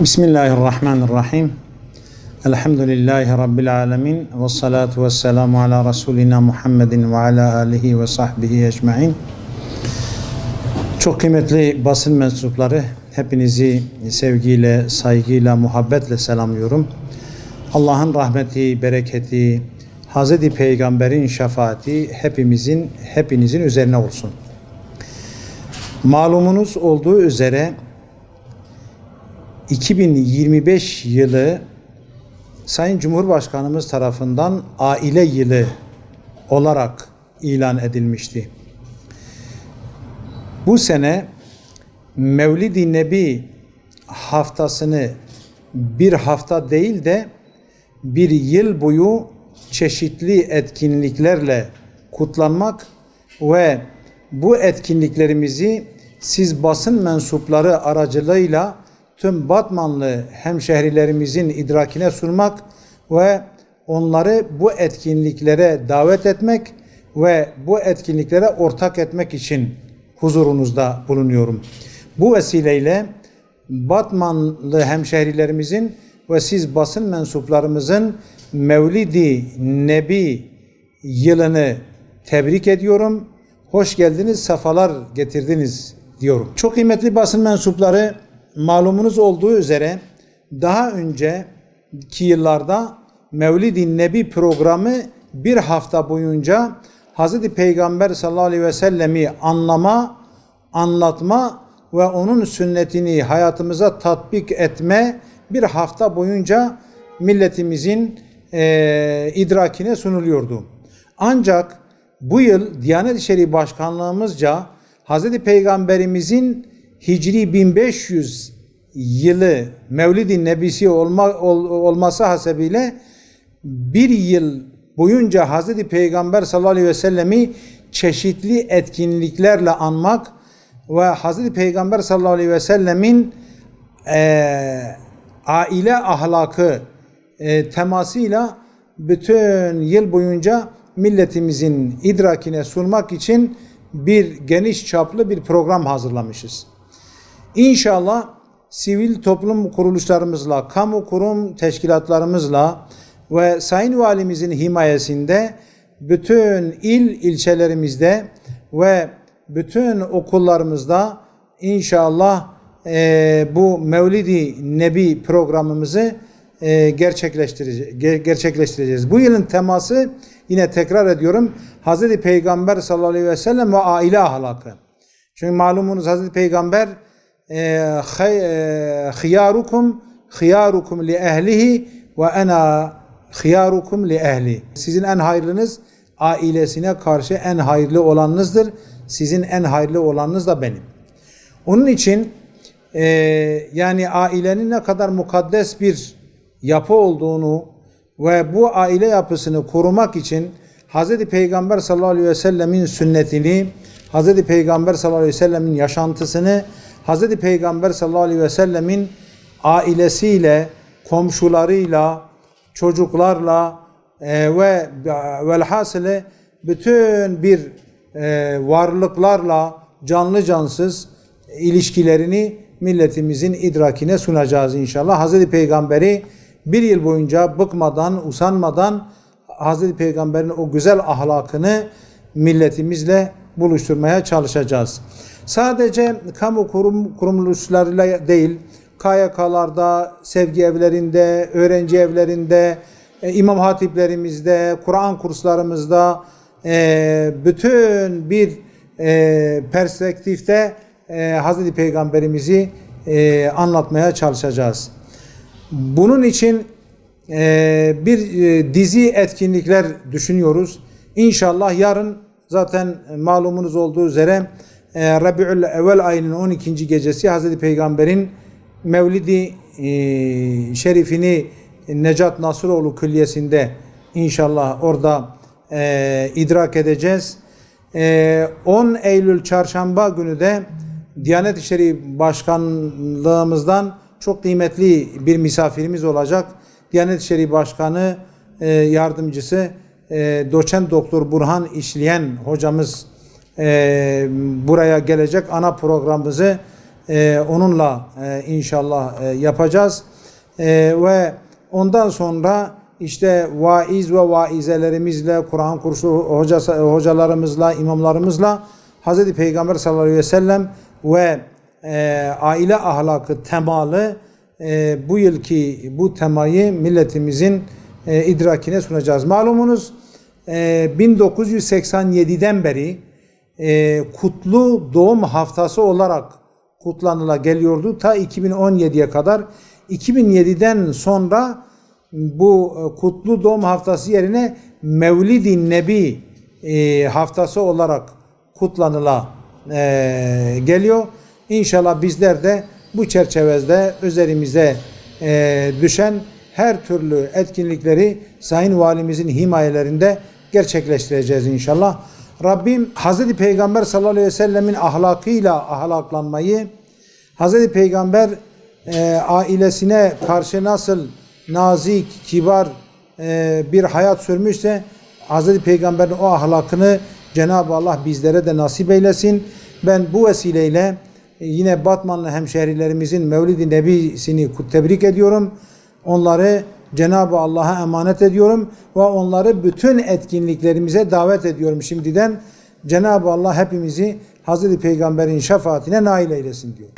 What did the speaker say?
Bismillahirrahmanirrahim. Elhamdülillahi Rabbil alemin. Ve salatu ve selamu ala Resulina Muhammedin ve ala alihi ve sahbihi ecmain. Çok kıymetli basın mensupları, hepinizi sevgiyle, saygıyla, muhabbetle selamlıyorum. Allah'ın rahmeti, bereketi, Hazreti Peygamber'in şefaati hepinizin üzerine olsun. Malumunuz olduğu üzere 2025 yılı Sayın Cumhurbaşkanımız tarafından aile yılı olarak ilan edilmişti. Bu sene Mevlid-i Nebi haftasını bir hafta değil de bir yıl boyu çeşitli etkinliklerle kutlanmak ve bu etkinliklerimizi siz basın mensupları aracılığıyla tüm Batmanlı hemşehrilerimizin idrakine sunmak ve onları bu etkinliklere davet etmek ve bu etkinliklere ortak etmek için huzurunuzda bulunuyorum. Bu vesileyle Batmanlı hemşehrilerimizin ve siz basın mensuplarımızın Mevlid-i Nebi yılını tebrik ediyorum. Hoş geldiniz, sefalar getirdiniz diyorum. Çok kıymetli basın mensupları, malumunuz olduğu üzere daha önceki yıllarda Mevlid-i Nebi programı bir hafta boyunca Hazreti Peygamber sallallahu aleyhi ve sellemi anlama, anlatma ve onun sünnetini hayatımıza tatbik etme bir hafta boyunca milletimizin idrakine sunuluyordu. Ancak bu yıl Diyanet İşleri Başkanlığımızca Hazreti Peygamberimizin Hicri 1500 yılı Mevlid-i Nebisi olması hasebiyle bir yıl boyunca Hazreti Peygamber sallallahu aleyhi ve sellemi çeşitli etkinliklerle anmak ve Hazreti Peygamber sallallahu aleyhi ve sellemin aile ahlakı temasıyla bütün yıl boyunca milletimizin idrakine sunmak için bir geniş çaplı bir program hazırlamışız. İnşallah sivil toplum kuruluşlarımızla, kamu kurum teşkilatlarımızla ve Sayın Valimizin himayesinde bütün ilçelerimizde ve bütün okullarımızda inşallah bu Mevlid-i Nebi programımızı gerçekleştireceğiz. Bu yılın teması, yine tekrar ediyorum, Hazreti Peygamber sallallahu aleyhi ve sellem ve aile ahlakı. Çünkü malumunuz Hazreti Peygamber khiyarukum li ehlihi ve ana khiyarukum li ehli. Sizin en hayırlınız ailesine karşı en hayırlı olanınızdır. Sizin en hayırlı olanınız da benim. Onun için yani ailenin ne kadar mukaddes bir yapı olduğunu ve bu aile yapısını korumak için Hz. Peygamber sallallahu aleyhi ve sellemin sünnetini, Hz. Peygamber sallallahu aleyhi ve sellemin yaşantısını, Hz. Peygamber sallallahu aleyhi ve sellemin ailesiyle, komşularıyla, çocuklarla ve velhasılı bütün bir varlıklarla canlı cansız ilişkilerini milletimizin idrakine sunacağız inşallah. Hz. Peygamber'i bir yıl boyunca bıkmadan, usanmadan Hz. Peygamber'in o güzel ahlakını milletimizle buluşturmaya çalışacağız. Sadece kamu kuruluşlarıyla değil, KYK'larda, sevgi evlerinde, öğrenci evlerinde, imam hatiplerimizde, Kur'an kurslarımızda bütün bir perspektifte Hazreti Peygamberimizi anlatmaya çalışacağız. Bunun için bir dizi etkinlikler düşünüyoruz. İnşallah yarın zaten malumunuz olduğu üzere Rabiül Evvel ayının 12. gecesi Hazreti Peygamber'in Mevlid-i Şerifini Necat Nasıroğlu Külliyesi'nde inşallah orada idrak edeceğiz. 10 Eylül Çarşamba günü de Diyanet İşleri Başkanlığımızdan çok kıymetli bir misafirimiz olacak. Diyanet İşleri Başkanı Yardımcısı Doçent Doktor Burhan İşleyen hocamız buraya gelecek, ana programımızı onunla inşallah yapacağız. Ve ondan sonra işte vaiz ve vaizelerimizle, Kur'an kursu hocalarımızla, imamlarımızla Hz. Peygamber sallallahu aleyhi ve sellem ve aile ahlakı temalı bu yılki bu temayı milletimizin idrakine sunacağız. Malumunuz 1987'den beri kutlu doğum haftası olarak kutlanıla geliyordu. Ta 2017'ye kadar. 2007'den sonra bu kutlu doğum haftası yerine Mevlid-i Nebi haftası olarak kutlanıla geliyor. İnşallah bizler de bu çerçevede üzerimize düşen her türlü etkinlikleri Sayın Valimizin himayelerinde gerçekleştireceğiz inşallah. Rabbim Hz. Peygamber sallallahu aleyhi ve sellemin ahlakıyla ahlaklanmayı, Hz. Peygamber ailesine karşı nasıl nazik, kibar bir hayat sürmüşse Hz. Peygamber'in o ahlakını Cenab-ı Allah bizlere de nasip eylesin. Ben bu vesileyle yine Batmanlı hemşehrilerimizin Mevlid-i Nebisi'ni tebrik ediyorum. Onları Cenab-ı Allah'a emanet ediyorum ve onları bütün etkinliklerimize davet ediyorum şimdiden. Cenab-ı Allah hepimizi Hz. Peygamber'in şefaatine nail eylesin diyor.